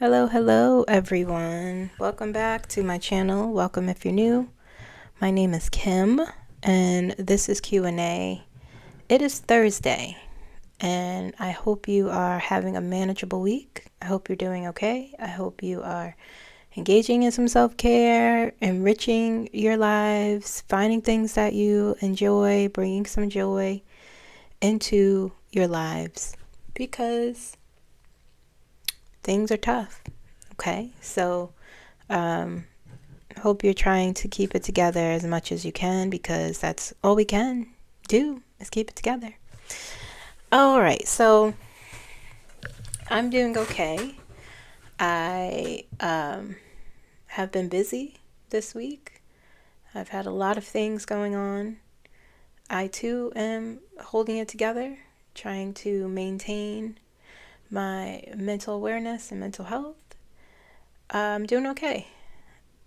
Hello, everyone. Welcome back to my channel. Welcome if you're new. My name is Kim, and this is Q&A. It is Thursday, and I hope you are having a manageable week. I hope you're doing okay. I hope you are engaging in some self-care, enriching your lives, finding things that you enjoy, bringing some joy into your lives, because things are tough. Okay, so hope you're trying to keep it together as much as you can, because that's all we can do is keep it together. All right, so I'm doing okay. I have been busy this week. I've had a lot of things going on. I too am holding it together, trying to maintain my mental awareness and mental health. I'm doing okay.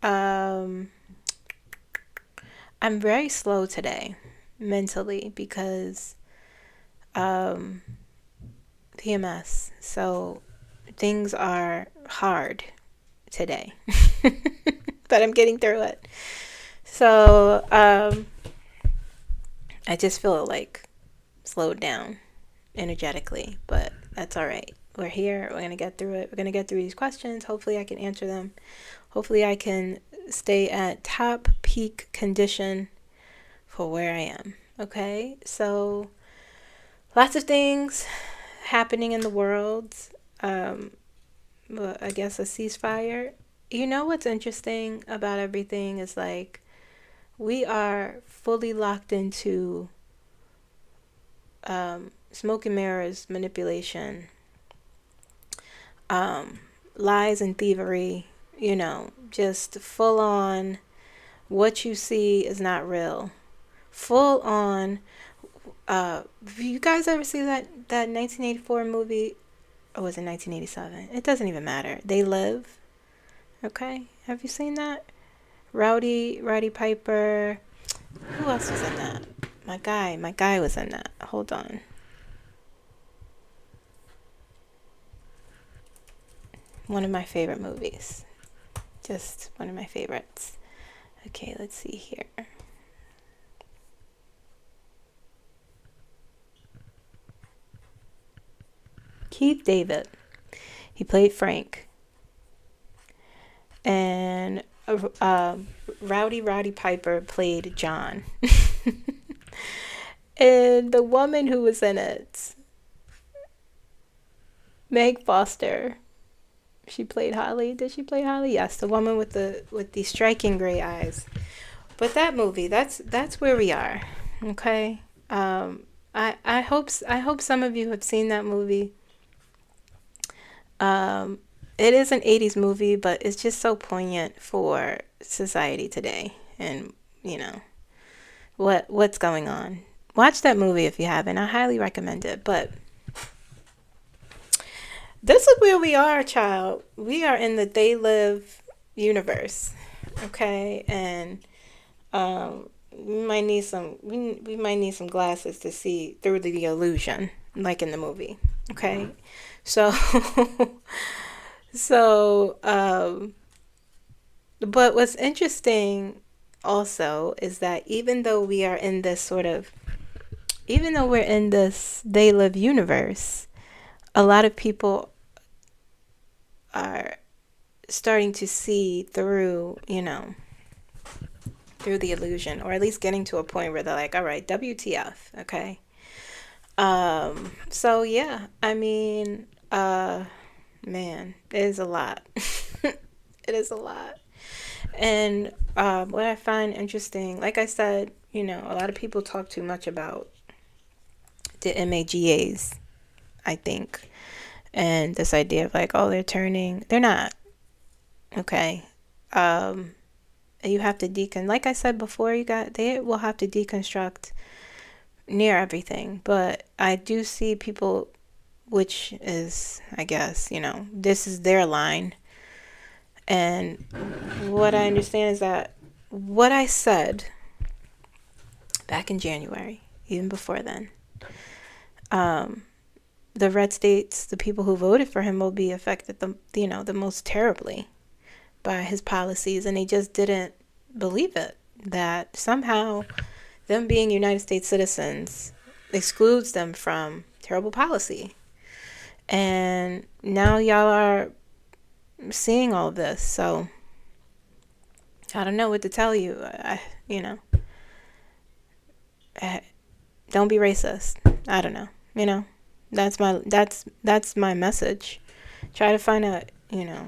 I'm very slow today mentally because PMS. So things are hard today, but I'm getting through it. So I just feel like slowed down energetically, but that's all right. We're here. We're going to get through it. We're going to get through these questions. Hopefully I can answer them. Hopefully I can stay at top peak condition for where I am. Okay, so lots of things happening in the world. I guess a ceasefire. You know what's interesting about everything is like we are fully locked into smoke and mirrors, manipulation, lies and thievery. Just full on. What you see is not real. Full on. Have you guys ever see that 1984 movie? Or was it 1987? It doesn't even matter. They Live. Okay, have you seen that? Rowdy Piper. Who else was in that? My guy was in that. Hold on. One of my favorite movies. Just one of my favorites. Okay, let's see here. Keith David. He played Frank. And Rowdy Piper played John. And the woman who was in it, Meg Foster, she played Holly. Did she play Holly? Yes, the woman with the striking gray eyes. But that movie, that's where we are. Okay. I hope some of you have seen that movie. It is an 80s movie, but it's just so poignant for society today, and what's going on. Watch that movie if you haven't. I highly recommend it. But this is where we are, child. We are in the They Live universe. Okay, and we might need some glasses to see through the illusion, like in the movie. Okay, so but what's interesting also is that even though we're in this They Live universe, a lot of people are starting to see through the illusion, or at least getting to a point where they're like, all right, WTF. Okay. So yeah, I mean, man, it is a lot. It is a lot. And what I find interesting, like I said, a lot of people talk too much about the MAGAs, I think. And this idea of like, oh, they're not. Okay. You have to like I said before, they will have to deconstruct near everything. But I do see people, which is, I guess, this is their line. And what I understand is that what I said back in January, even before then, the red states, the people who voted for him, will be affected the most terribly by his policies, and they just didn't believe it, that somehow them being United States citizens excludes them from terrible policy. And now y'all are seeing all of this, so I don't know what to tell you. Don't be racist. I don't know. That's my message. Try to find out.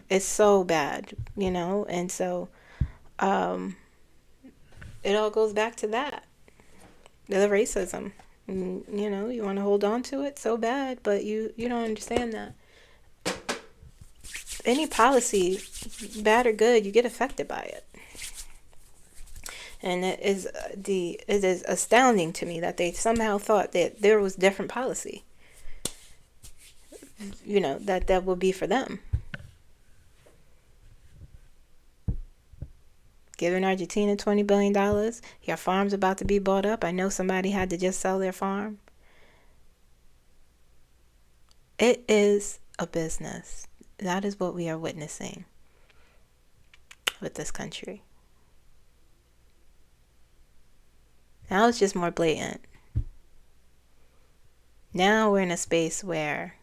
It's so bad. And so it all goes back to that, the racism. You want to hold on to it so bad, but you don't understand that any policy, bad or good, you get affected by it. And it is astounding to me that they somehow thought that there was different policy, that would be for them. Giving Argentina $20 billion. Your farm's about to be bought up. I know somebody had to just sell their farm. It is a business. That is what we are witnessing with this country. Now it's just more blatant. Now we're in a space where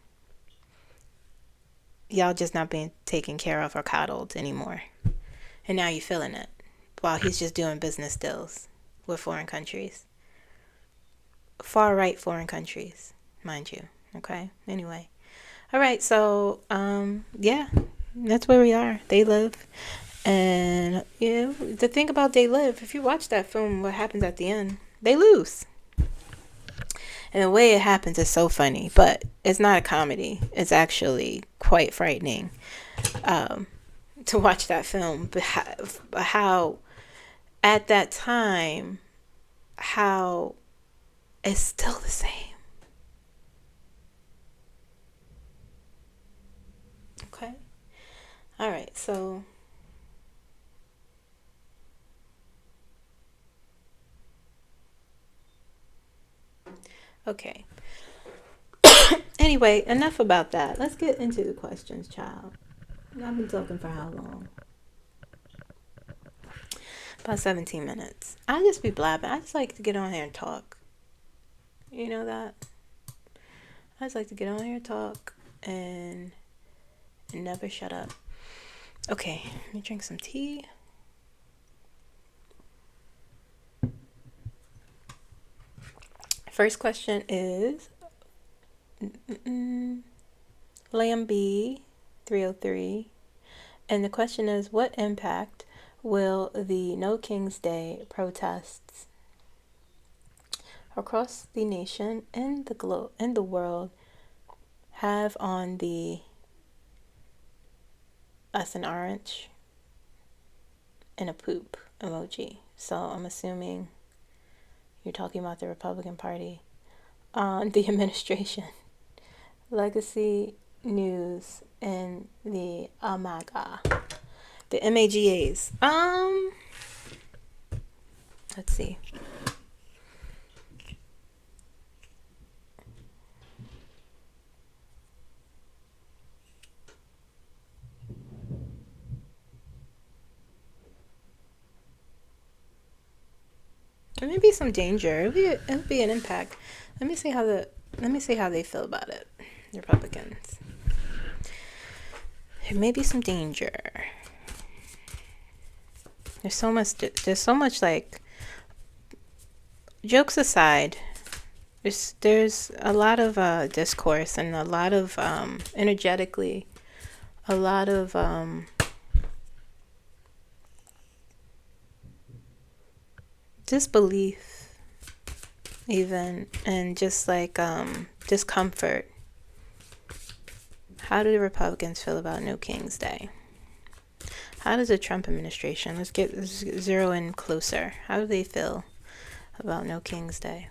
y'all just not being taken care of or coddled anymore. And now you're feeling it while he's just doing business deals with foreign countries. Far right foreign countries, mind you. Okay? Anyway. All right, so, yeah, that's where we are. They Live. And, the thing about They Live, if you watch that film, what happens at the end, they lose. And the way it happens is so funny, but it's not a comedy. It's actually quite frightening to watch that film. But how at that time, how it's still the same. Okay. All right. So okay. Anyway, enough about that. Let's get into the questions, child. I've been talking for how long? About 17 minutes. I just be blabbing. I just like to get on here and talk. You know that? I just like to get on here and talk and never shut up. Okay, let me drink some tea. First question is Lamb B 303, and the question is, what impact will the No King's Day protests across the nation and the world have on the us an orange and a poop emoji? So I'm assuming you're talking about the Republican Party, the administration, legacy news, and the MAGA, the MAGAs. Let's see. There may be some danger. It'll be an impact. Let me see how they feel about it, the Republicans. There may be some danger. There's so much like, jokes aside, there's a lot of discourse and a lot of energetically, a lot of disbelief even, and just like discomfort. How do the Republicans feel about No King's Day? How does the Trump administration, let's zero in closer, how do they feel about No King's Day?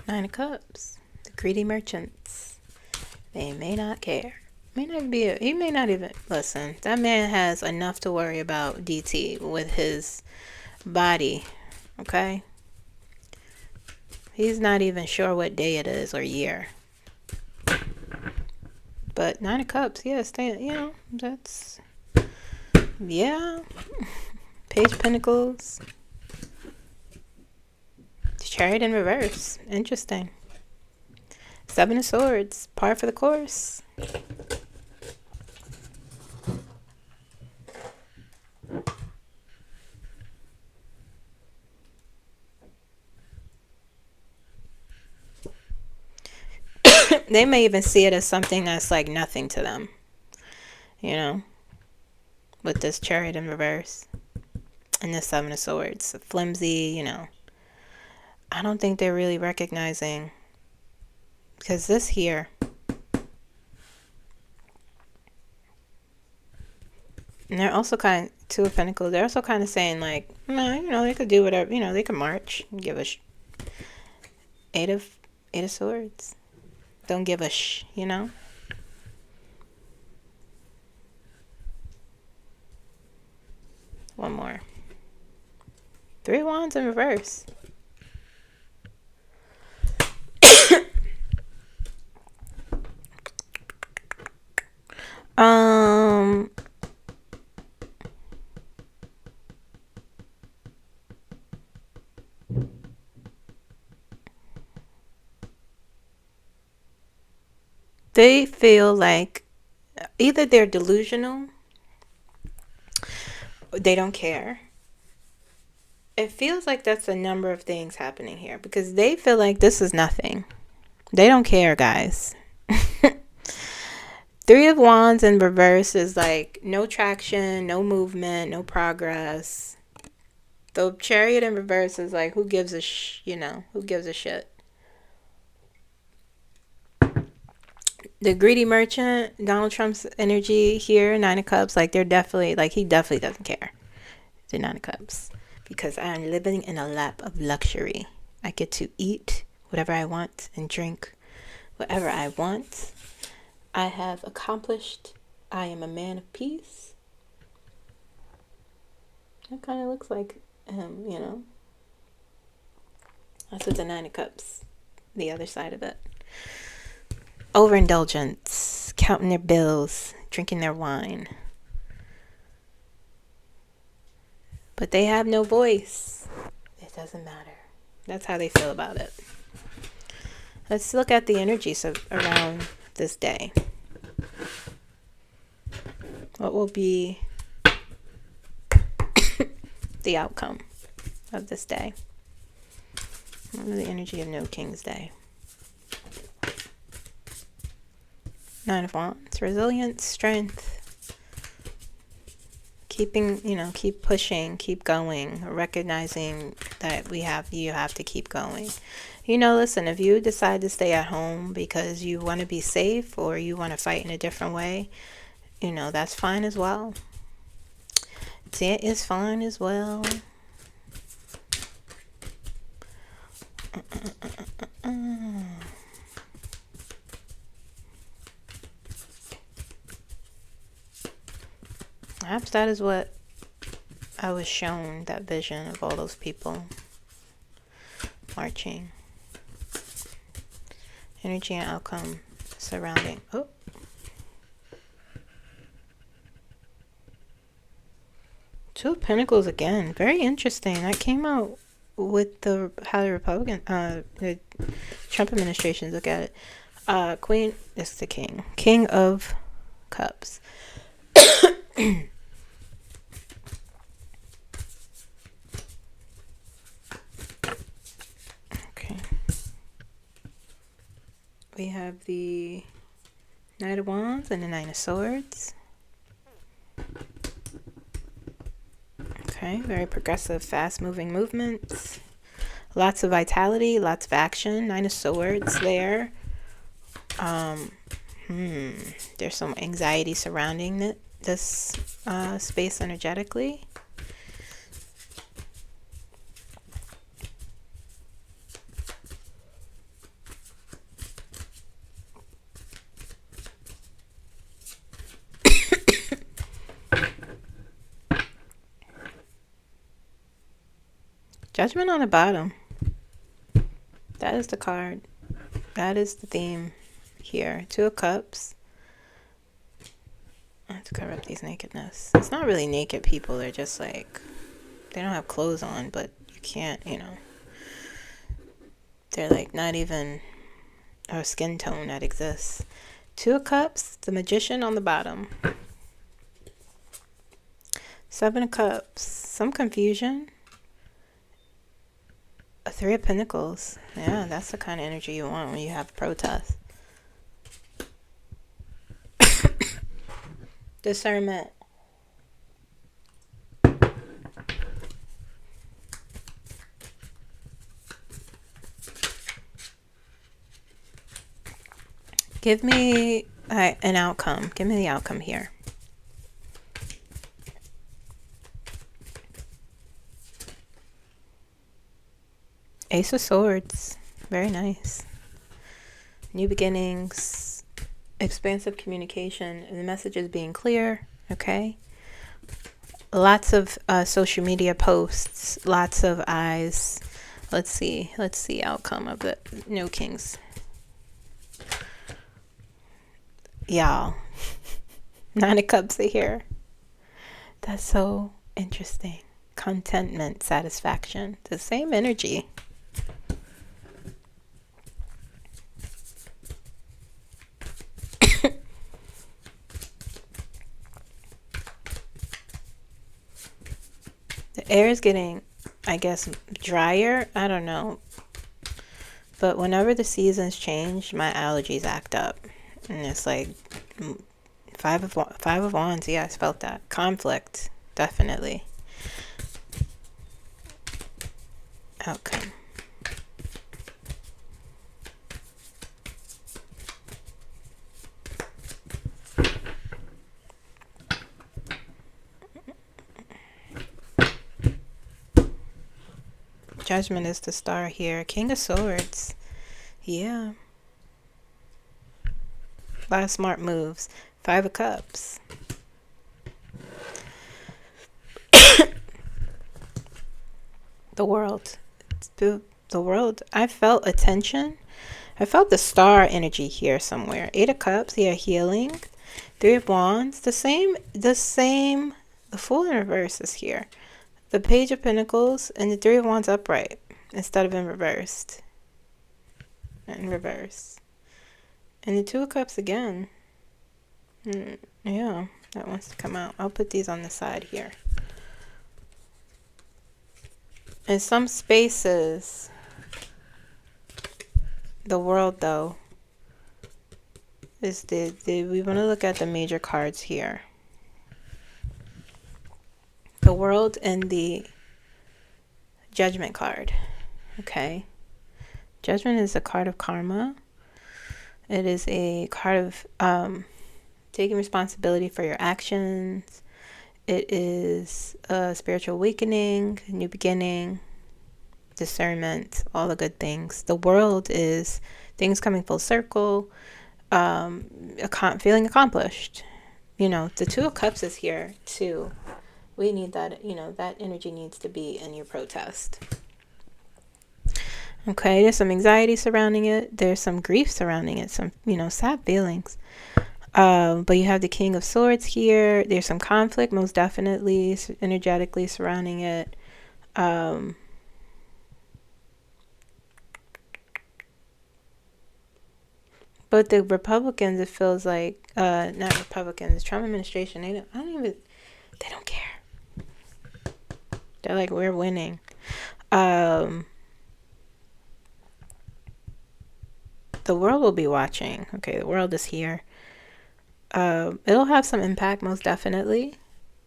Nine of Cups, the greedy merchants. They may not care. He may not even listen. That man has enough to worry about, DT, with his body. Okay, he's not even sure what day it is or year. But Nine of Cups, yeah, that's, yeah. Page of Pentacles, Chariot in reverse, interesting. Seven of Swords, par for the course. They may even see it as something that's like nothing to them, with this Chariot in reverse and this Seven of Swords. Flimsy, I don't think they're really recognizing, because this here, and they're also Two of Pentacles, they're also kind of saying like, no, they could do whatever, they could march and give a Eight of Swords. Don't give a One more. Three of Wands in reverse. They feel like either they're delusional, they don't care. It feels like that's a number of things happening here, because they feel like this is nothing. They don't care, guys. Three of Wands in reverse is like no traction, no movement, no progress. The Chariot in reverse is like, who gives a who gives a shit? The greedy merchant, Donald Trump's energy here, Nine of Cups, like they're definitely, like he definitely doesn't care. The Nine of Cups. Because I am living in a lap of luxury. I get to eat whatever I want and drink whatever I want. I have accomplished. I am a man of peace. That kind of looks like him, That's what the Nine of Cups, the other side of it. Overindulgence, counting their bills, drinking their wine. But they have no voice. It doesn't matter. That's how they feel about it. Let's look at the energies around this day. What will be the outcome of this day? What is the energy of No King's Day? Nine of Wands, resilience, strength. Keeping, keep pushing, keep going, recognizing that you have to keep going. Listen, if you decide to stay at home because you want to be safe or you want to fight in a different way, that's fine as well. That is fine as well. Perhaps that is what I was shown, that vision of all those people marching. Energy and outcome surrounding. Oh. Two of Pentacles again. Very interesting. That came out with how the the Trump administration look at it. Queen is the king. King of Cups. Okay. We have the Knight of Wands and the Nine of Swords. Okay, very progressive, fast-moving movements. Lots of vitality, lots of action. Nine of Swords there. There's some anxiety surrounding this space energetically. Judgment on the bottom. That is the card. That is the theme here. Two of Cups. I have to cover up these nakedness. It's not really naked people. They're just like, they don't have clothes on, but you can't, they're like not even a skin tone that exists. Two of Cups, the Magician on the bottom. Seven of Cups, some confusion. A Three of Pentacles. Yeah, that's the kind of energy you want when you have protest. Discernment. Give me an outcome. Give me the outcome here. Ace of Swords. Very nice. New beginnings. Expansive communication. The message is being clear. Okay. Lots of social media posts. Lots of eyes. Let's see. Outcome of the No Kings. Y'all. Nine of Cups are here. That's so interesting. Contentment, satisfaction. The same energy. The air is getting, I guess, drier. I don't know. But whenever the seasons change, my allergies act up. And it's like five of Wands. Yeah, I felt that. Conflict, definitely. Outcome. Judgment is the star here. King of Swords. Yeah. A lot of smart moves. Five of Cups. The World. The World. I felt attention. I felt the star energy here somewhere. Eight of Cups. Yeah, healing. Three of Wands. The same. The Fool in reverse is here. The Page of Pentacles and the Three of Wands upright instead of in reversed. In reverse. And the Two of Cups again. Yeah, that wants to come out. I'll put these on the side here. In some spaces, the World, though, is we want to look at the major cards here. The World and the Judgment card. Okay. Judgment is a card of karma. It is a card of taking responsibility for your actions. It is a spiritual awakening, new beginning, discernment, all the good things. The World is things coming full circle, feeling accomplished. The Two of Cups is here too. We need that, that energy needs to be in your protest. Okay, there's some anxiety surrounding it. There's some grief surrounding it. Some, sad feelings. But you have the King of Swords here. There's some conflict, most definitely, energetically surrounding it. But the Republicans, it feels like, not Republicans, the Trump administration, they don't care. They're like, we're winning. The World will be watching. Okay, the World is here. It'll have some impact, most definitely.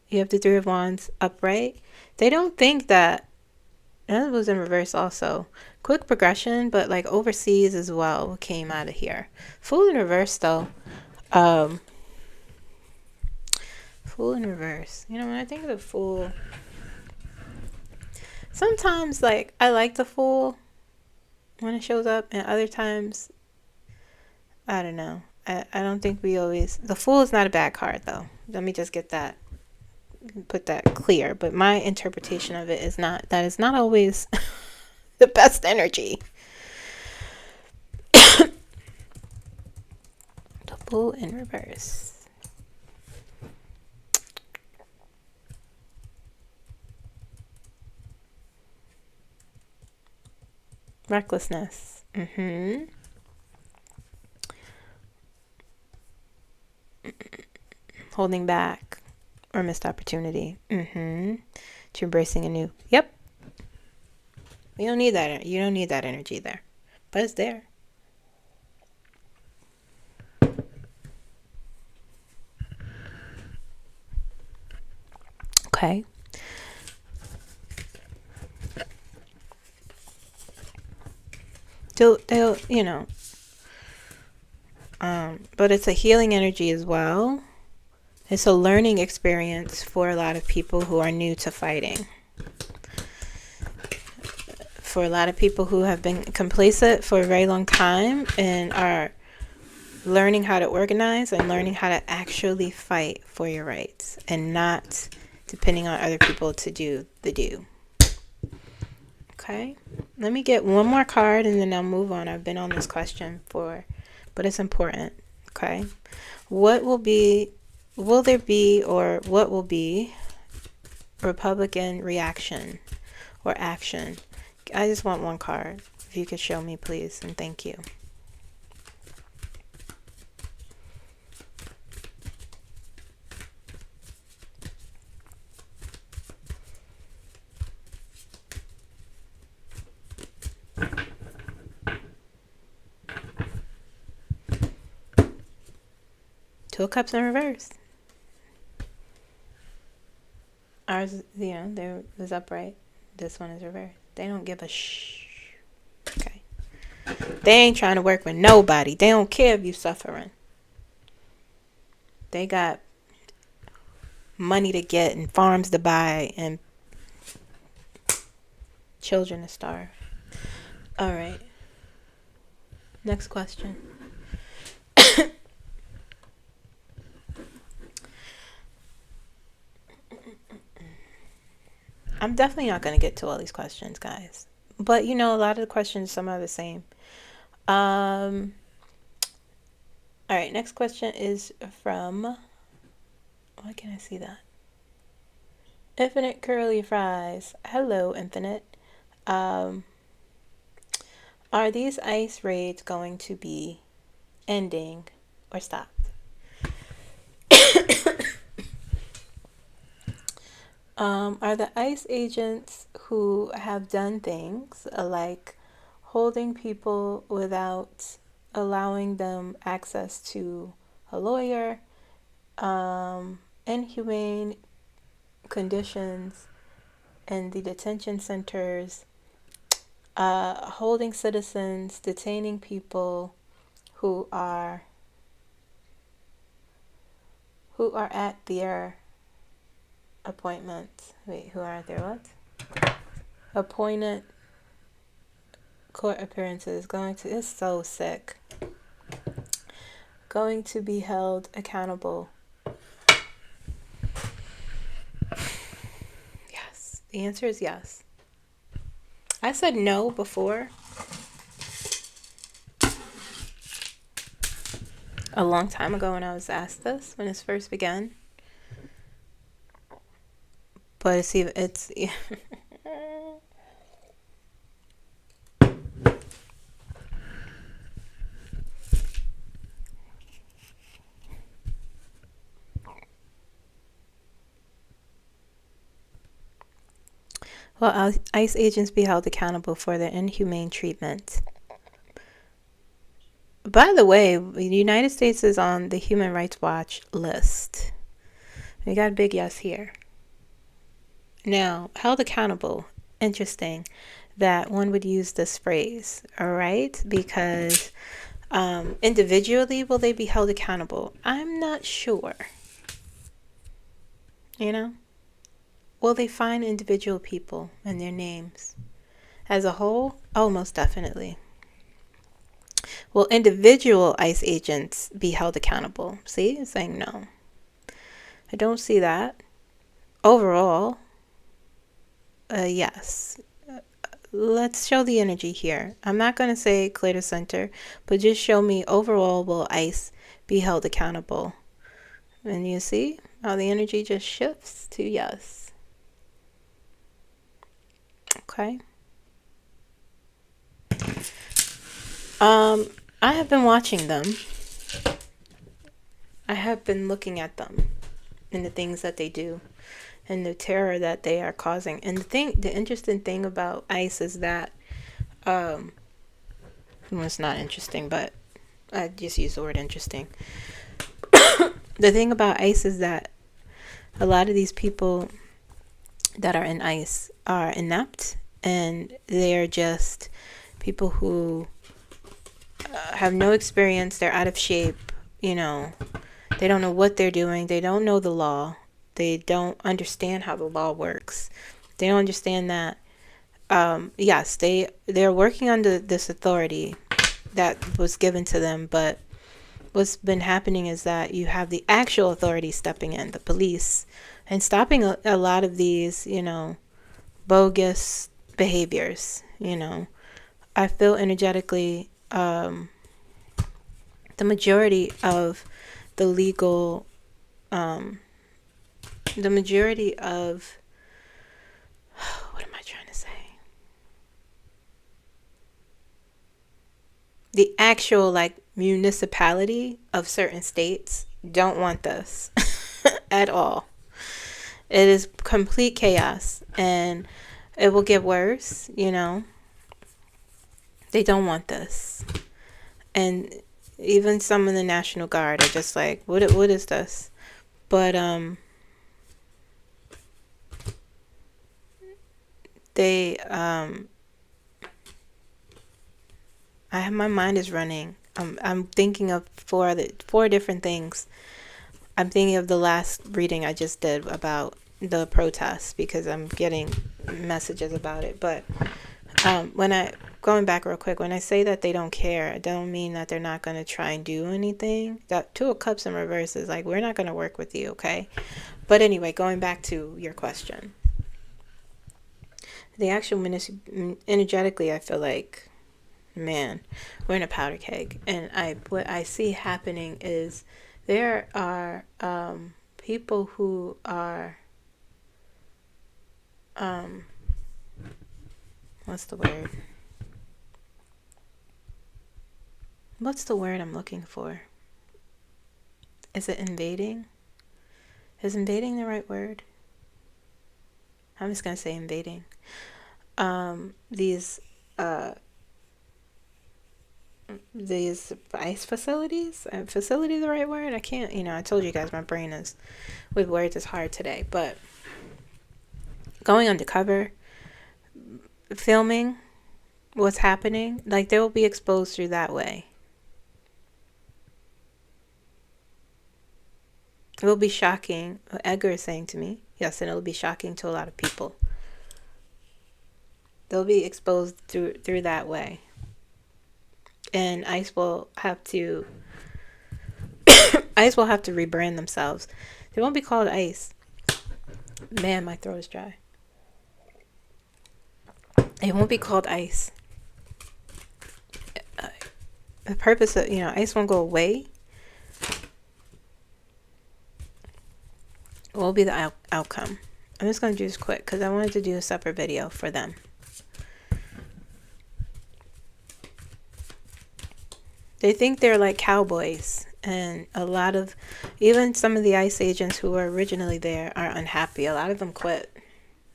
You have the Three of Wands upright. They don't think that was in reverse also. Quick progression, but like overseas as well came out of here. Fool in reverse though. Fool in reverse. When I think of the Fool, sometimes like I like the Fool when it shows up, and other times I don't know. I don't think we always... The Fool is not a bad card, though. Let me just get that put that clear. But my interpretation of it is not, that is not always the best energy. The Bull in reverse. Recklessness. Holding back or missed opportunity. To embracing a new. Yep. You don't need that. You don't need that energy there, but it's there. Okay. They'll but it's a healing energy as well. It's a learning experience for a lot of people who are new to fighting. For a lot of people who have been complacent for a very long time and are learning how to organize and learning how to actually fight for your rights and not depending on other people to do the do. Okay, let me get one more card and then I'll move on. I've been on this question but it's important. Okay, what will there be Republican reaction or action? I just want one card. If you could show me, please, and thank you. Two of Cups in reverse. Ours, there was upright. This one is reversed. They don't give a shh. Okay. They ain't trying to work with nobody. They don't care if you suffering. They got money to get and farms to buy and children to starve. All right. Next question. I'm definitely not going to get to all these questions, guys. But, a lot of the questions, some are the same. All right, next question is from... Why can't I see that? Infinite Curly Fries. Hello, Infinite. Are these ice raids going to be ending or stopped? Are the ICE agents who have done things like holding people without allowing them access to a lawyer, inhumane conditions in the detention centers, holding citizens, detaining people who are at their appointments. Wait, who are there? What? Appointed court appearances it's so sick. Going to be held accountable. Yes. The answer is yes. I said no before. A long time ago when I was asked this, when this first began. But it's Well, ICE agents be held accountable for their inhumane treatment. By the way, the United States is on the Human Rights Watch list. We got a big yes here. Now, held accountable. Interesting that one would use this phrase, all right? Because individually, will they be held accountable? I'm not sure. Will they find individual people and their names? As a whole, oh, most definitely. Will individual ICE agents be held accountable? See, it's saying no. I don't see that. overall, yes. Let's show the energy here. I'm not going to say clear to center, but just show me overall, will ICE be held accountable? And you see how the energy just shifts to yes. Okay. I have been watching them. I have been looking at them and the things that they do and the terror that they are causing. And the interesting thing about ICE is that, well, it's not interesting, but I just use the word interesting. The thing about ICE is that a lot of these people that are in ICE are inept, and they're just people who have no experience. They're out of shape, you know. They don't know what they're doing. They don't know the law. They don't understand how the law works. They don't understand that, yes, they're working under this authority that was given to them, but what's been happening is that you have the actual authority stepping in, the police, and stopping a lot of these, bogus behaviors. I feel energetically, the majority of the legal, the majority of, what am I trying to say? The actual, municipality of certain states don't want this at all. It is complete chaos, and it will get worse, They don't want this. And even some in the National Guard are just like, what is this? But they my mind is running. I'm thinking of four different things. I'm thinking of the last reading I just did about the protests because I'm getting messages about it. But going back real quick, when I say that they don't care, I don't mean that they're not going to try and do anything. That Two of Cups in reverse is like, we're not going to work with you, okay? But anyway, going back to your question. The actual energetically, I feel like, man, we're in a powder keg. And what I see happening is there are people who are, what's the word? What's the word I'm looking for? Is it invading? Is invading the right word? I'm just going to say invading. These ICE facilities? Facility the right word? I can't, I told you guys my brain is, with words, is hard today. But going undercover, filming what's happening, they will be exposed through that way. It will be shocking. Edgar is saying to me, yes, and it will be shocking to a lot of people. They'll be exposed through that way. And ICE will have to rebrand themselves. They won't be called ICE. Man, my throat is dry. It won't be called ICE. The purpose of, ICE won't go away. What will be the outcome? I'm just going to do this quick because I wanted to do a separate video for them. They think they're like cowboys, and a lot of, even some of the ICE agents who were originally there are unhappy. A lot of them quit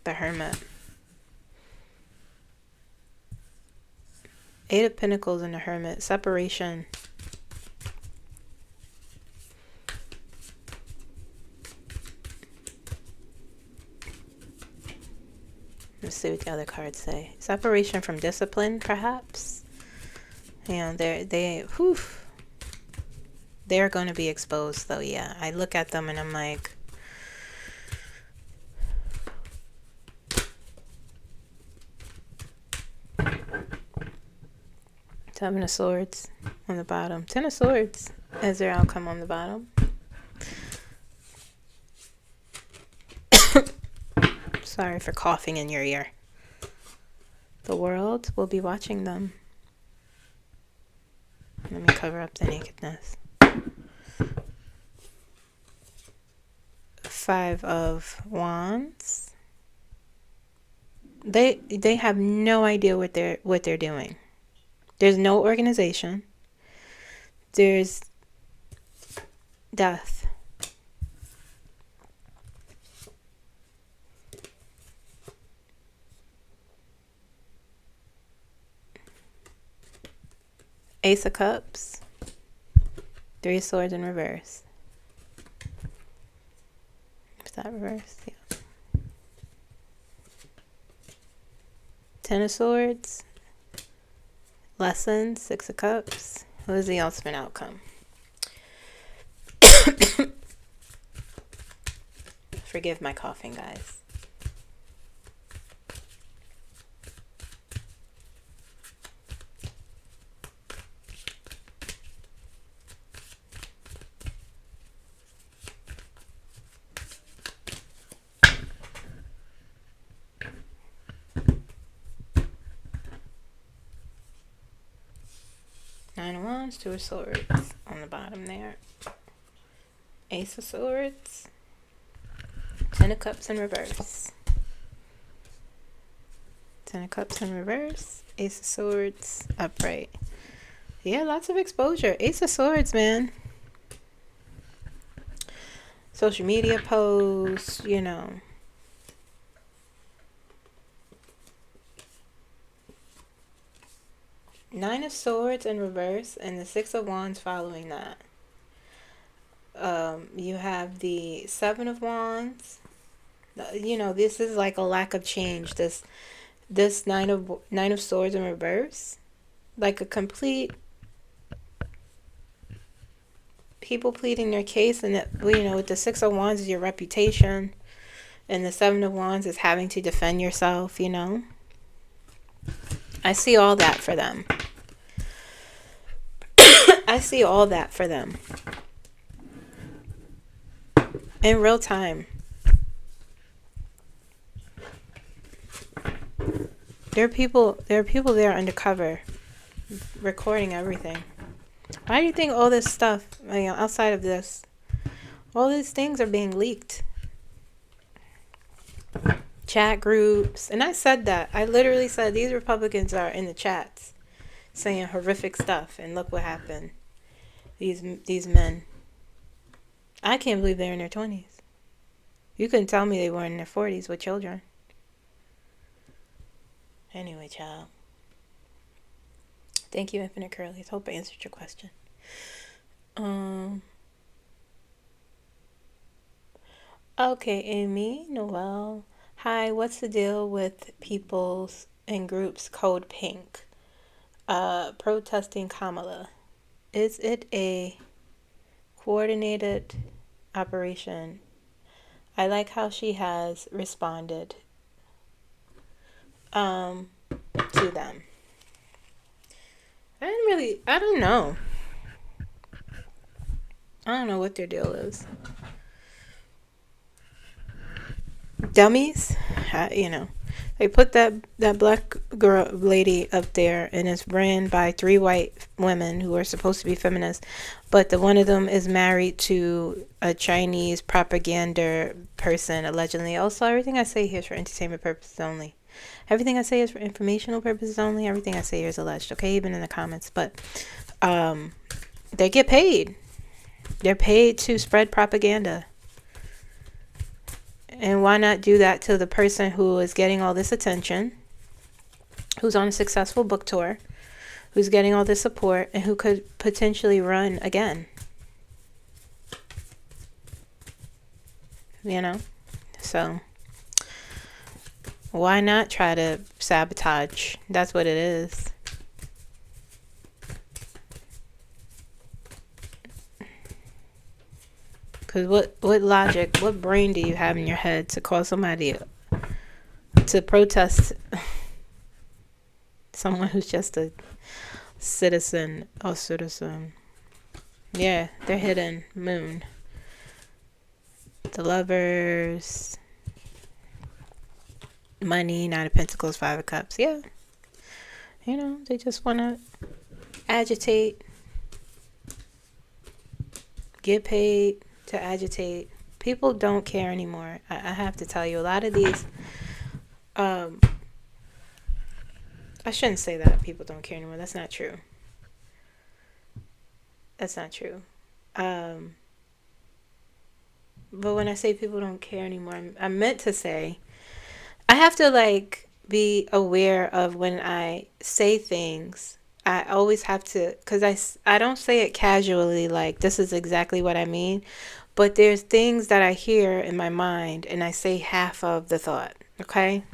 the Hermit. Eight of Pentacles in the Hermit. Separation. Let's see what the other cards say. Separation from discipline, perhaps. They're going to be exposed, though. Yeah, I look at them and I'm like, Seven of Swords on the bottom. Ten of Swords as their outcome on the bottom. Sorry for coughing in your ear. The world will be watching them. Let me cover up the nakedness. 5 of Wands. They have no idea what they're doing. There's no organization. There's death. Ace of Cups. 3 of Swords in reverse. Is that reverse? Yeah. 10 of Swords. Lesson. 6 of Cups. What is the ultimate outcome? Forgive my coughing, guys. Nine of Wands, 2 of Swords on the bottom there. Ace of Swords. 10 of Cups in reverse. 10 of Cups in reverse. Ace of Swords upright. Yeah, lots of exposure. Ace of Swords, man. Social media posts, you know. Nine of Swords in reverse and the 6 of Wands following that. You have the 7 of Wands. You know, this is like a lack of change. This nine of Swords in reverse, like a complete people pleading their case, and that, you know, with the 6 of Wands is your reputation, and the 7 of Wands is having to defend yourself. You know, I see all that for them. I see all that for them in real time. There are people there undercover recording everything. Why do you think all this stuff, you know, outside of this, all these things are being leaked? Chat groups. And I said that. I literally said these Republicans are in the chats saying horrific stuff, and look what happened. These men. I can't believe they're in their 20s. You couldn't tell me they weren't in their 40s with children. Anyway, child. Thank you, Infinite Curlies. Hope I answered your question. Okay, Amy, Noel. Hi, what's the deal with people's and groups Code Pink protesting Kamala? Is it a coordinated operation? I like how she has responded to them. I don't know. I don't know what their deal is. Dummies, you know. They put that black girl lady up there, and it's ran by 3 white women who are supposed to be feminists, but the one of them is married to a Chinese propaganda person, allegedly. Also, everything I say here is for entertainment purposes only. Everything I say is for informational purposes only. Everything I say here is alleged, okay? Even in the comments. But they get paid. They're paid to spread propaganda. And why not do that to the person who is getting all this attention, who's on a successful book tour, who's getting all this support, and who could potentially run again? You know? So why not try to sabotage? That's what it is. Because what logic, what brain do you have in your head to call somebody to protest someone who's just a citizen? Yeah, they're hidden. Moon. The Lovers. Money, Nine of Pentacles, Five of Cups. Yeah. They just want to agitate, get paid to agitate. People don't care anymore. I have to tell you, a lot of these, I shouldn't say that people don't care anymore. That's not true. That's not true. But when I say people don't care anymore, I meant to say, I have to be aware of when I say things. I always have to, because I don't say it casually, like this is exactly what I mean. But there's things that I hear in my mind and I say half of the thought, okay?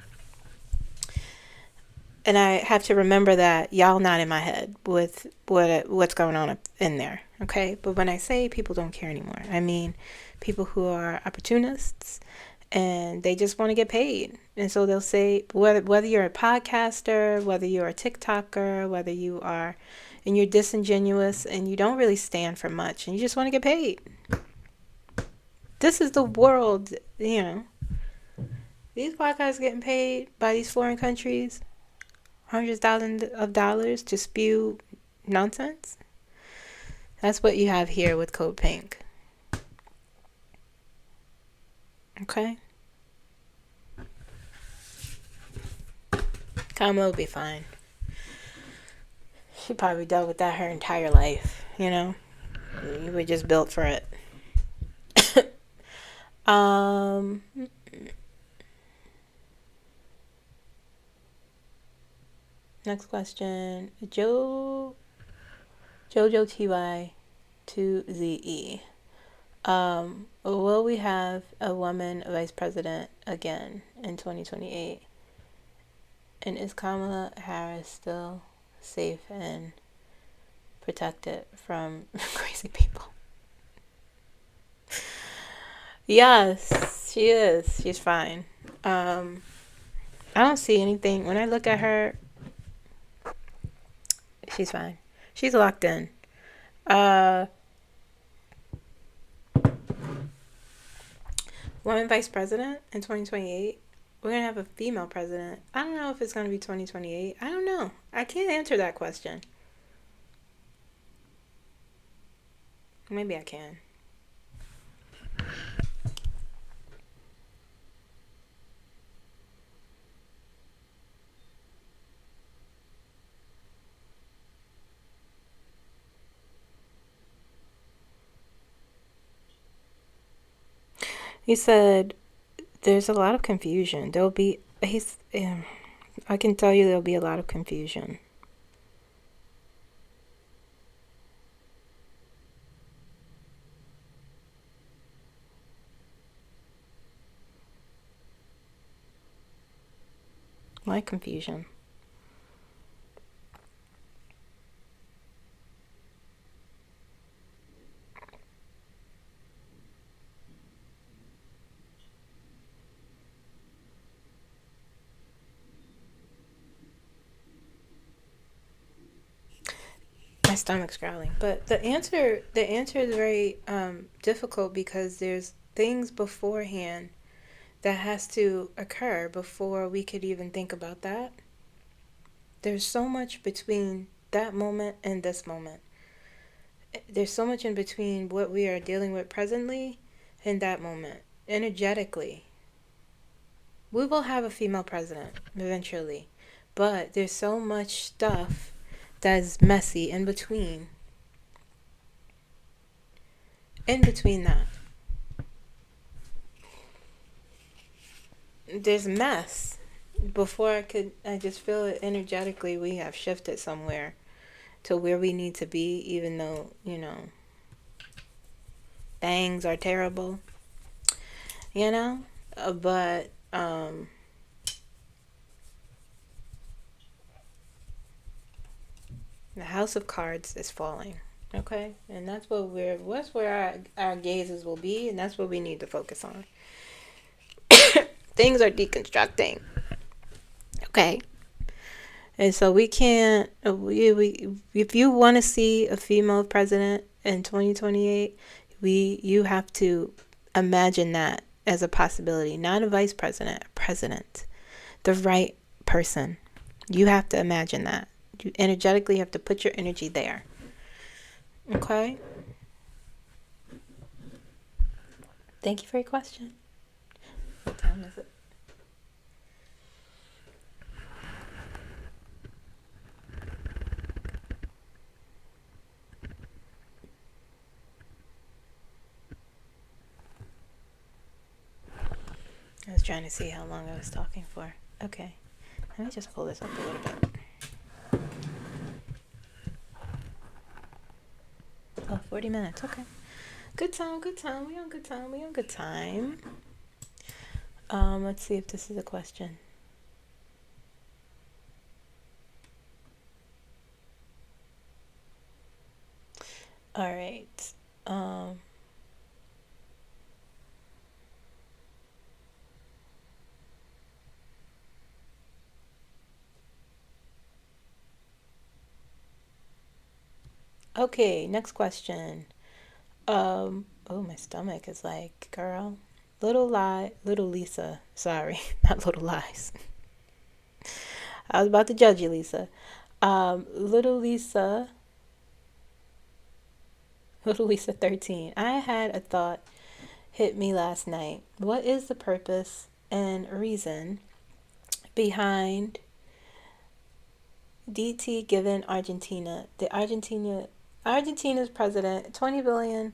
And I have to remember that y'all not in my head with what's going on in there, okay? But when I say people don't care anymore, I mean people who are opportunists and they just want to get paid. And so they'll say, whether you're a podcaster, whether you're a TikToker, whether you are, and you're disingenuous and you don't really stand for much and you just want to get paid. This is the world, These podcasts getting paid by these foreign countries, hundreds of thousands of dollars to spew nonsense. That's what you have here with Code Pink. Okay? Kamala will be fine. She probably dealt with that her entire life, You were just built for it. Next question. Jojo TY to ZE. Will we have a woman vice president again in 2028? And is Kamala Harris still safe and protected from crazy people? Yes, she is. She's fine. I don't see anything. When I look at her, she's fine. She's locked in. Woman vice president in 2028. We're going to have a female president. I don't know if it's going to be 2028. I don't know. I can't answer that question. Maybe I can. He said, there's a lot of confusion. I can tell you there'll be a lot of confusion. Why confusion? My stomach's growling. But the answer is very difficult because there's things beforehand that has to occur before we could even think about that. There's so much between that moment and this moment. There's so much in between what we are dealing with presently and that moment. Energetically, we will have a female president eventually, but there's so much stuff that's messy in between. In between that, there's mess. Before I just feel it energetically, we have shifted somewhere to where we need to be, even though, things are terrible, but, the House of Cards is falling, okay? And that's where our gazes will be, and that's what we need to focus on. Things are deconstructing, okay? And so we can't, if you want to see a female president in 2028, you have to imagine that as a possibility, not a vice president, a president. the right person. You have to imagine that. You energetically have to put your energy there. Okay? Thank you for your question. What time is it? I was trying to see how long I was talking for. Okay. Let me just pull this up a little bit. Oh, 40 minutes. Okay. Good time, good time. We on good time. We on good time. Let's see if this is a question. All right. Okay, next question. Oh, my stomach is like, girl. Little Lisa. Sorry, not Little Lies. I was about to judge you, Lisa. Little Lisa. Little Lisa 13. I had a thought hit me last night. What is the purpose and reason behind DT giving Argentina's president 20 billion,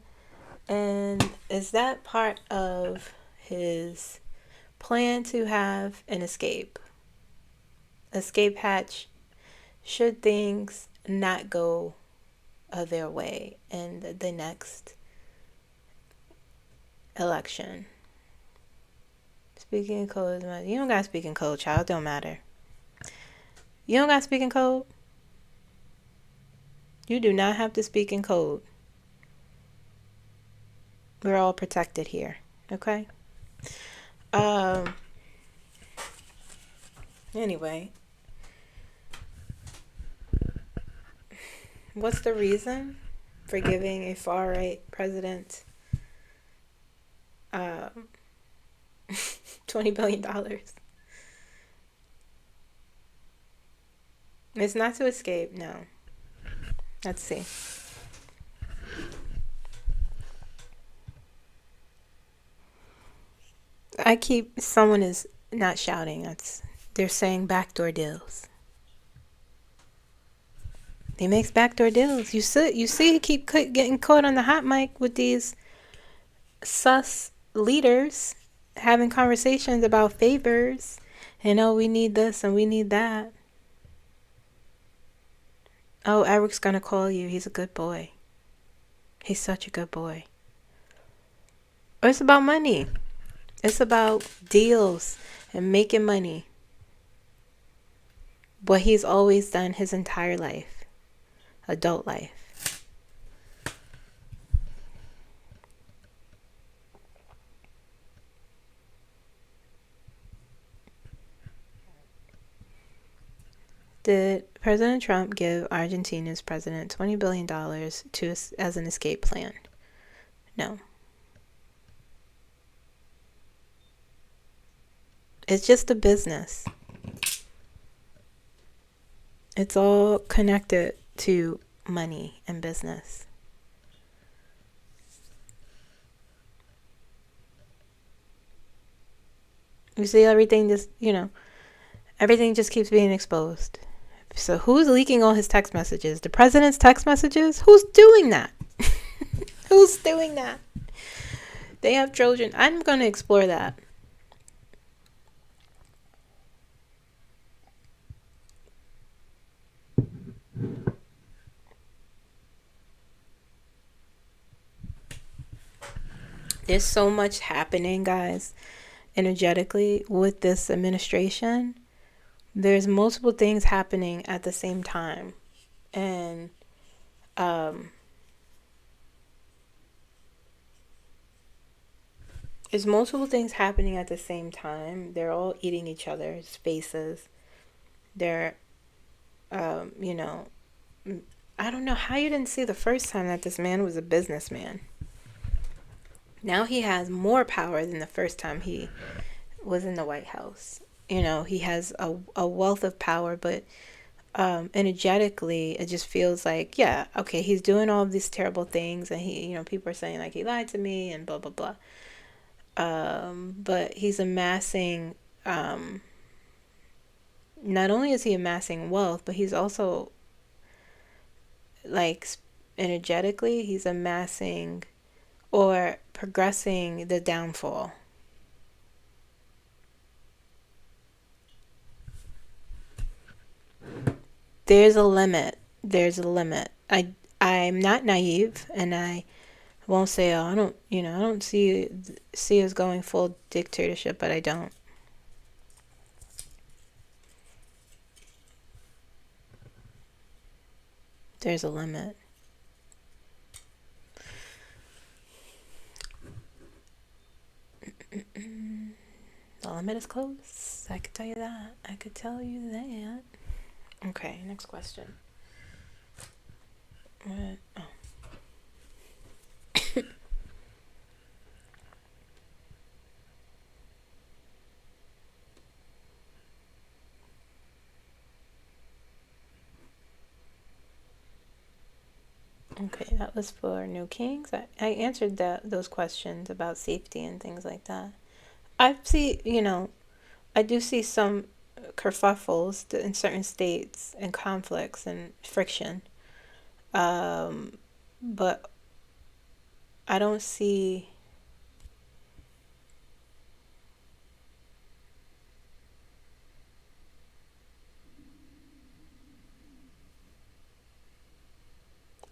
and is that part of his plan to have an escape hatch should things not go their way in the next election? Speaking in code, you don't gotta speak in code, child. Don't matter. You don't gotta speak in code. You do not have to speak in code. We're all protected here, okay? Anyway, what's the reason for giving a far right president $20 billion? It's not to escape, no. Let's see. Someone is not shouting. They're saying backdoor deals. He makes backdoor deals. You see, he keep getting caught on the hot mic with these sus leaders having conversations about favors and, oh, we need this and we need that. Oh, Eric's gonna call you. He's a good boy. He's such a good boy. It's about money. It's about deals and making money. What he's always done his entire life. Adult life. Did President Trump give Argentina's president $20 billion as an escape plan? No. It's just a business. It's all connected to money and business. You see, everything just keeps being exposed. So who's leaking all his text messages? The president's text messages? Who's doing that? Who's doing that? They have Trojan. I'm going to explore that. There's so much happening, guys, energetically with this administration. There's multiple things happening at the same time. And there's multiple things happening at the same time. They're all eating each other's faces. They're, I don't know how you didn't see the first time that this man was a businessman. Now he has more power than the first time he was in the White House. he has a wealth of power, but energetically, it just feels like, yeah, okay, he's doing all of these terrible things, and people are saying like he lied to me and blah blah blah. But he's amassing. Not only is he amassing wealth, but he's also like energetically, he's amassing or progressing the downfall. There's a limit. There's a limit. I'm not naive, and I won't say, oh, I don't see us going full dictatorship, but I don't. There's a limit. The limit is close. I could tell you that. I could tell you that. Okay, next question. What? Oh. Okay, that was for New Kings. I answered those questions about safety and things like that. I do see some kerfuffles in certain states and conflicts and friction. But I don't see.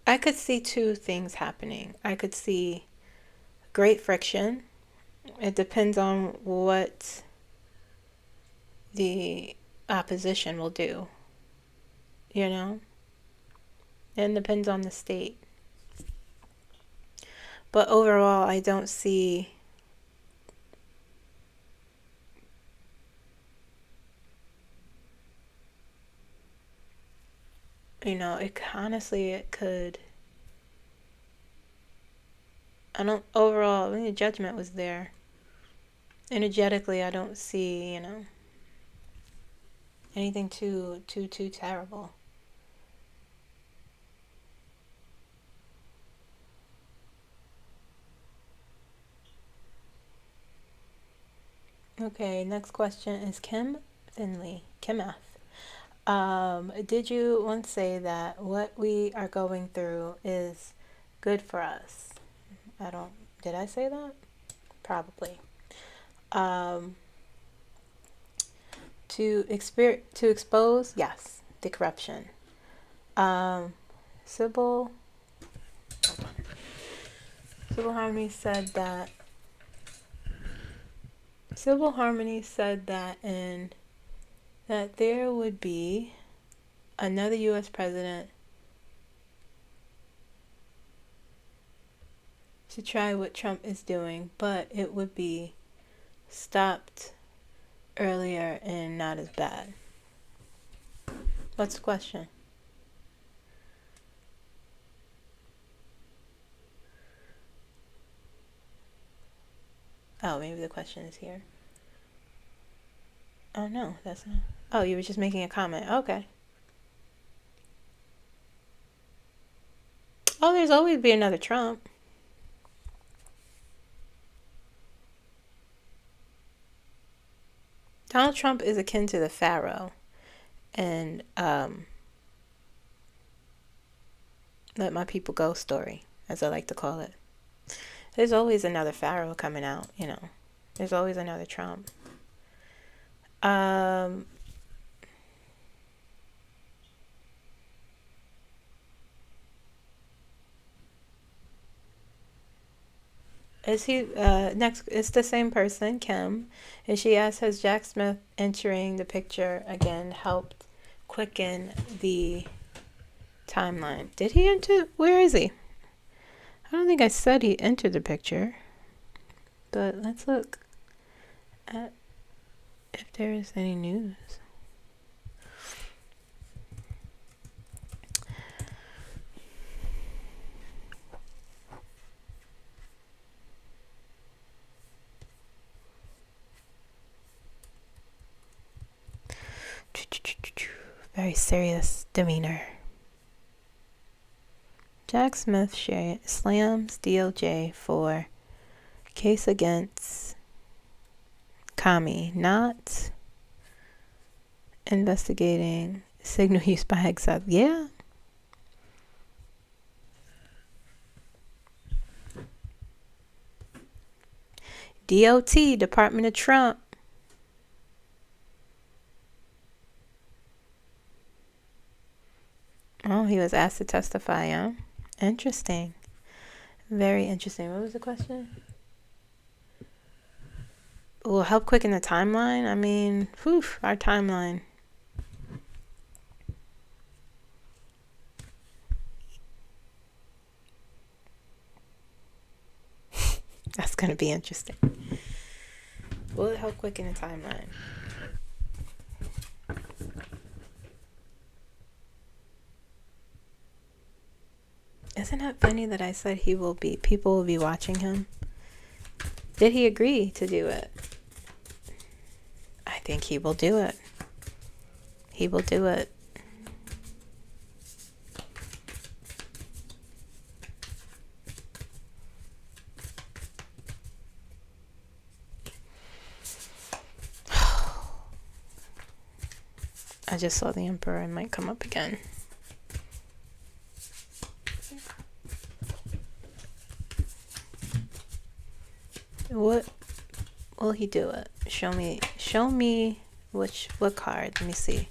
I could see two things happening. I could see great friction. It depends on what the opposition will do, you know? It depends on the state. But overall, I don't see. It could. I don't, overall, I mean, the judgment was there. Energetically, I don't see, anything too terrible. Okay, next question is Kim Finley. Kim F. Did you once say that what we are going through is good for us? Did I say that? Probably. To expose, yes, the corruption. Sybil Harmony said that. Sybil Harmony said that that there would be another U.S. president to try what Trump is doing, but it would be stopped earlier and not as bad. What's the question? Oh, maybe the question is here. Oh, no, that's not. Oh, you were just making a comment. Okay. Oh, there's always be another Trump. Donald Trump is akin to the Pharaoh. And let my people go story, as I like to call it. There's always another Pharaoh coming out, There's always another Trump. Is he next? It's the same person, Kim, and she asks, "Has Jack Smith entering the picture again helped quicken the timeline? Did he enter? Where is he? I don't think I said he entered the picture, but let's look at if there is any news." Very serious demeanor. Jack Smith slams DOJ for case against Kami, not investigating signal use by Hexa. Yeah. DOT, Department of Trump. Oh, he was asked to testify, huh? Interesting. Very interesting. What was the question? Will help quicken the timeline? I mean, whew, our timeline. That's going to be interesting. Will it help quicken the timeline? Isn't it funny that I said people will be watching him? Did he agree to do it? I think he will do it. He will do it. I just saw the Emperor. It might come up again. What will he do it? Show me what card. Let me see.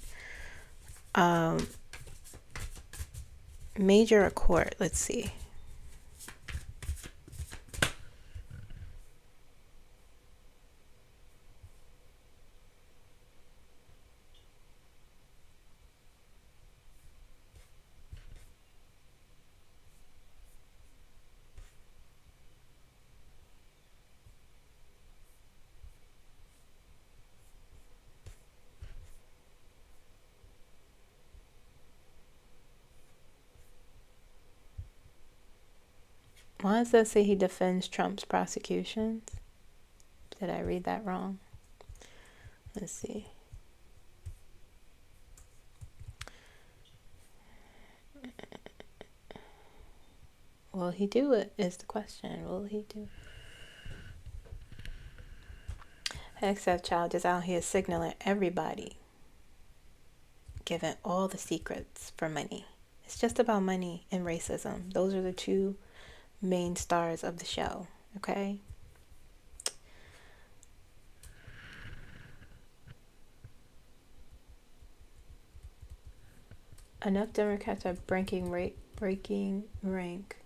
Major or court? Let's see. Why does that say he defends Trump's prosecutions? Did I read that wrong? Let's see. Will he do it is the question. Will he do it? XF Child is out here signaling everybody, giving all the secrets for money. It's just about money and racism. Those are the two main stars of the show, okay? Enough Democrats are breaking rank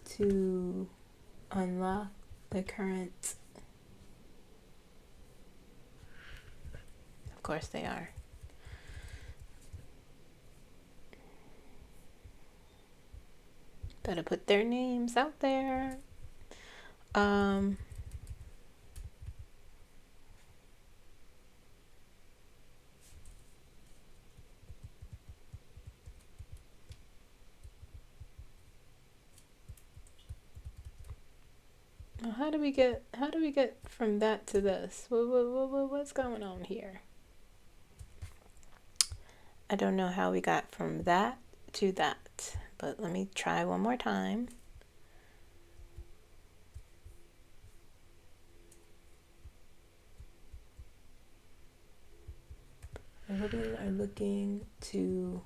to unlock the current. Of course they are. Better put their names out there. How do we get from that to this? What's going on here? I don't know how we got from that to that, but let me try one more time. Republicans are looking to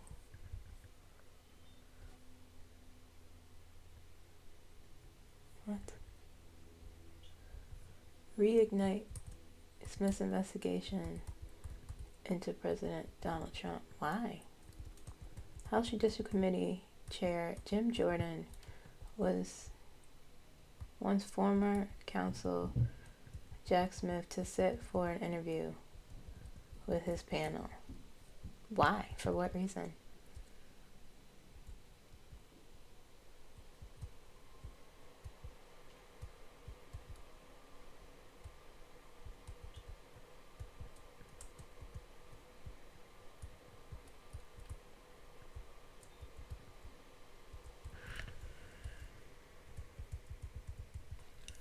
reignite Smith's investigation into President Donald Trump. Why? House Judicial Committee Chair Jim Jordan was once former counsel Jack Smith to sit for an interview with his panel. Why? For what reason?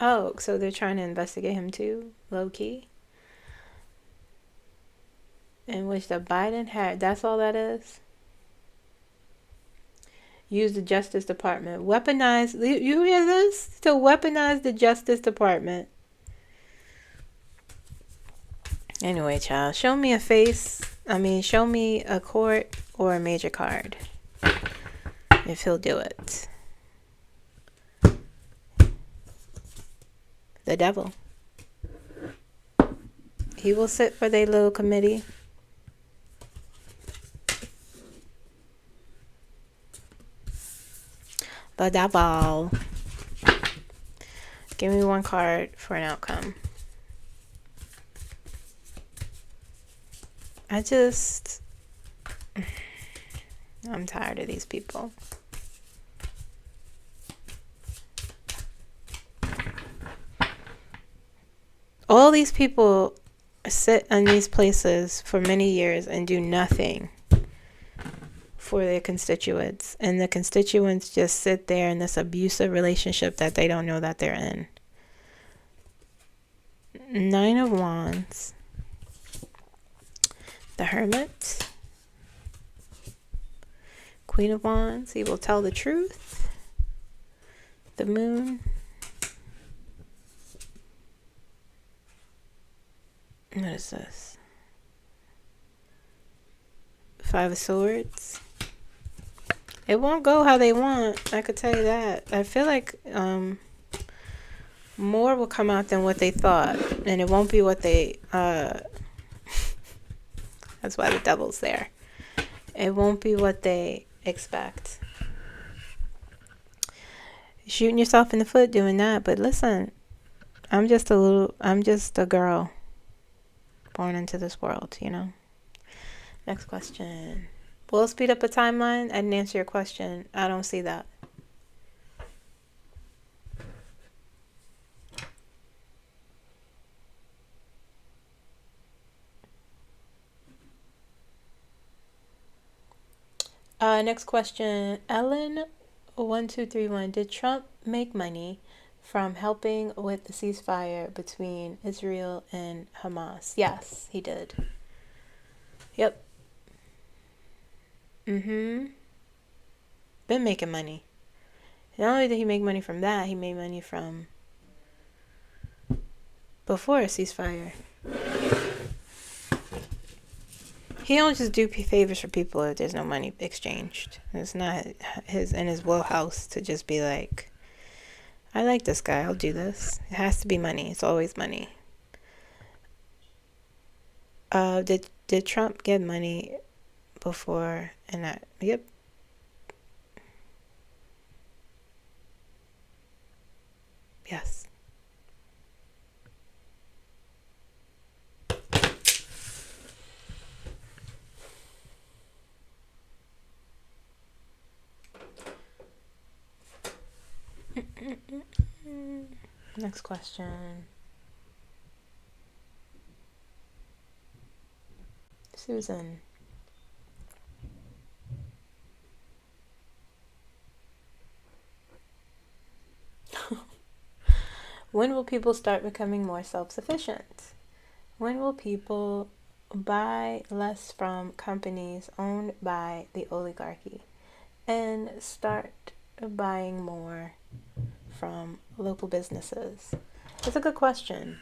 Oh, so they're trying to investigate him too, low key? in which the Biden had, that's all that is? Use the Justice Department. Weaponize, you hear this? To weaponize the Justice Department. Anyway, child, show me a show me a court or a major card. If he'll do it. The devil. He will sit for their little committee. The devil. Give me one card for an outcome. I'm tired of these people. All these people sit in these places for many years and do nothing for their constituents. And the constituents just sit there in this abusive relationship that they don't know that they're in. 9 of Wands. The Hermit. Queen of Wands. He will tell the truth. The Moon. What is this? 5 of Swords. It won't go how they want. I could tell you that. I feel like more will come out than what they thought. And it won't be what they... that's why the devil's there. It won't be what they expect. Shooting yourself in the foot doing that. But listen, I'm just a girl born into this world, you know. Next question. Will it speed up a timeline? I didn't answer your question. I don't see that. Next question. Ellen1231. Did Trump make money from helping with the ceasefire between Israel and Hamas? Yes, he did. Yep. Been making money. Not only did he make money from that, he made money from before a ceasefire. He don't just do favors for people if there's no money exchanged. It's not in his wheelhouse to just be like, I like this guy, I'll do this. It has to be money. It's always money. Did Trump get money before and that? Yep. Yes. Next question. Susan. When will people start becoming more self-sufficient? When will people buy less from companies owned by the oligarchy and start buying more from local businesses? That's a good question.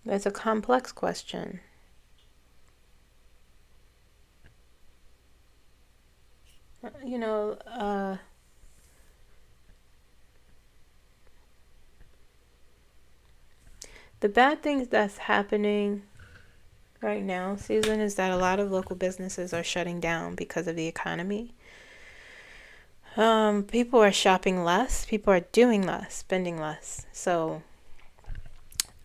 It's a complex question. You know, the bad things that's happening right now, Susan, is that a lot of local businesses are shutting down because of the economy. People are shopping less. People are doing less, spending less. So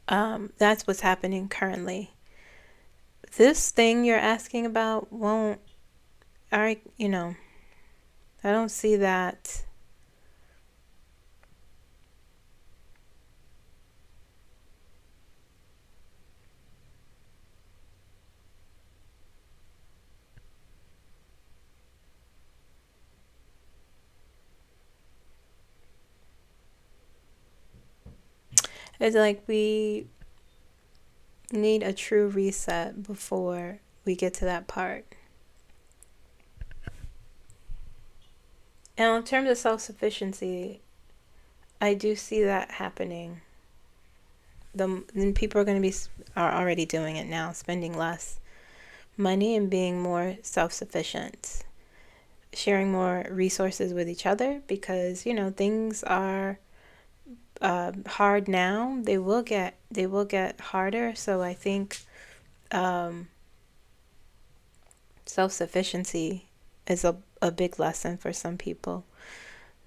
that's what's happening currently. This thing you're asking about won't, I don't see that. It's like need a true reset before we get to that part. And in terms of self-sufficiency, I do see that happening. Then people are going to are already doing it now, spending less money and being more self-sufficient, sharing more resources with each other, because things are hard now. They will get harder. So I think self-sufficiency is a big lesson for some people.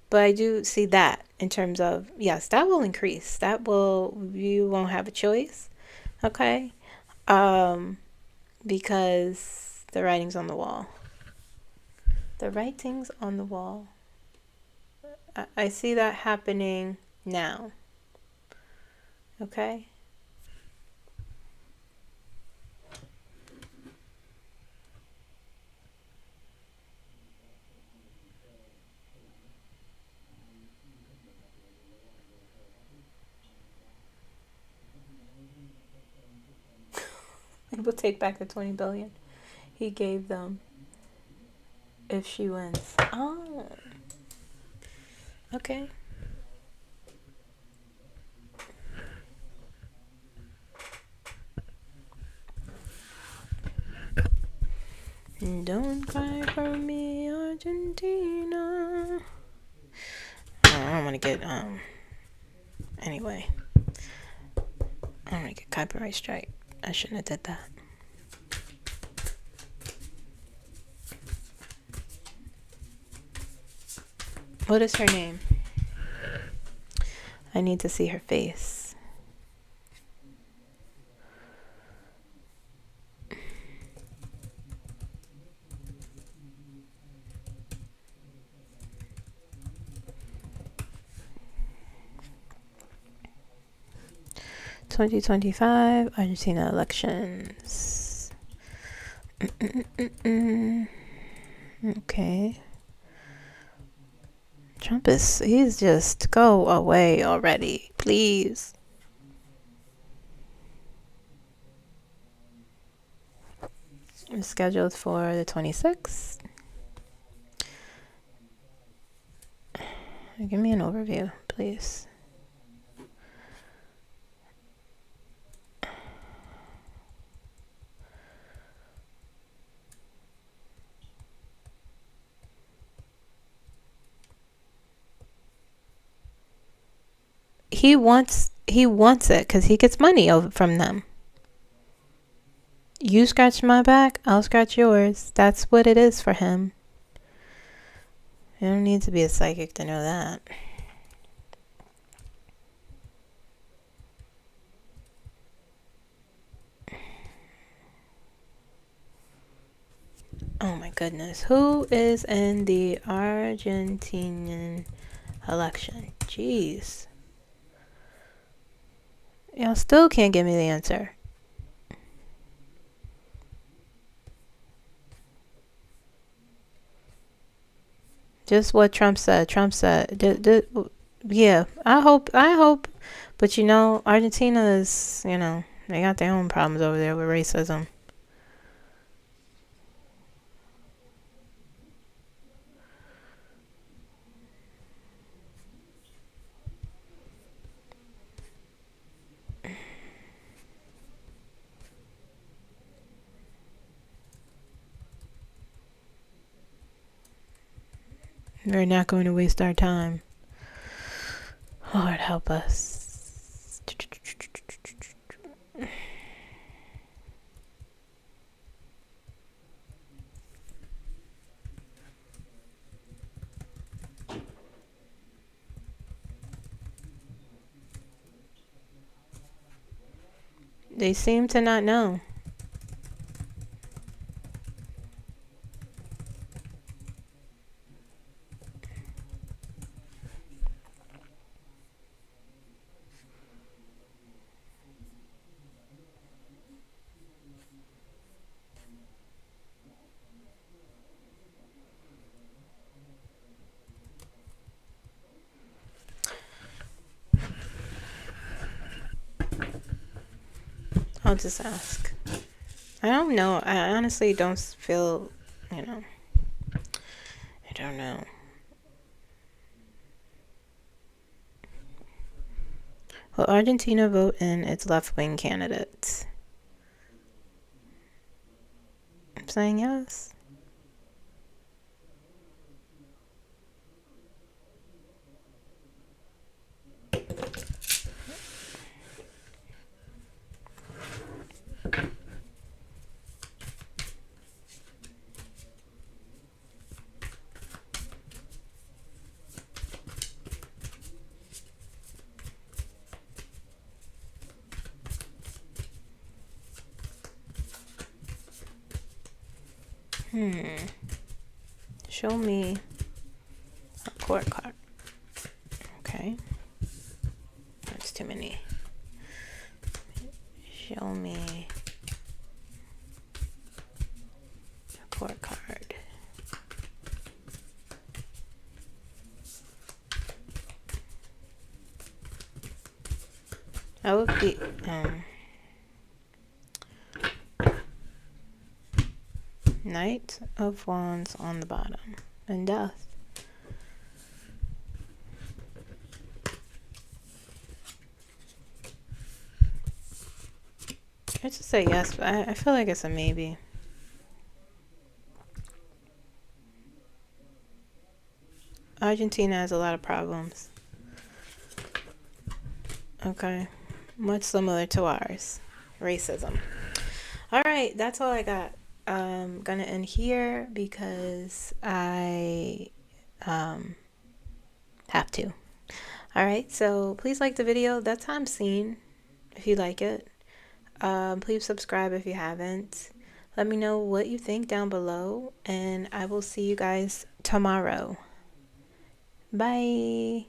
But I do see that in terms of, yes, that will increase. You won't have a choice. Okay. Because the writing's on the wall. The writing's on the wall. I see that happening now. Okay. We'll take back the 20 billion he gave them if she wins. Oh, okay. Don't cry for me, Argentina. I don't want to get anyway. I don't want to get copyright strike. I shouldn't have did that. What is her name? I need to see her face. (2025) Argentina elections. Okay. He's just, go away already, please. It's scheduled for the 26th. Give me an overview, please. He wants it because he gets money from them. You scratch my back, I'll scratch yours. That's what it is for him. You don't need to be a psychic to know that. Oh my goodness. Who is in the Argentinian election? Jeez. Y'all still can't give me the answer. Just what Trump said. Yeah, I hope. But Argentina is, they got their own problems over there with racism. We're not going to waste our time. Lord help us. They seem to not know. I'll just ask. I don't know. I honestly don't feel, you know, I don't know. Will Argentina vote in its left-wing candidates? I'm saying yes. Show me a court card. Okay. That's too many. Show me a court card. I would be Knight of Wands on the bottom and Death. I just say yes, but I feel like it's a maybe. Argentina has a lot of problems. Okay. Much similar to ours. Racism. All right, that's all I got. I'm gonna end here because I have to. All right, so please like the video. That's how I'm seen. If you like it, please subscribe if you haven't. Let me know what you think down below, and I will see you guys tomorrow. Bye.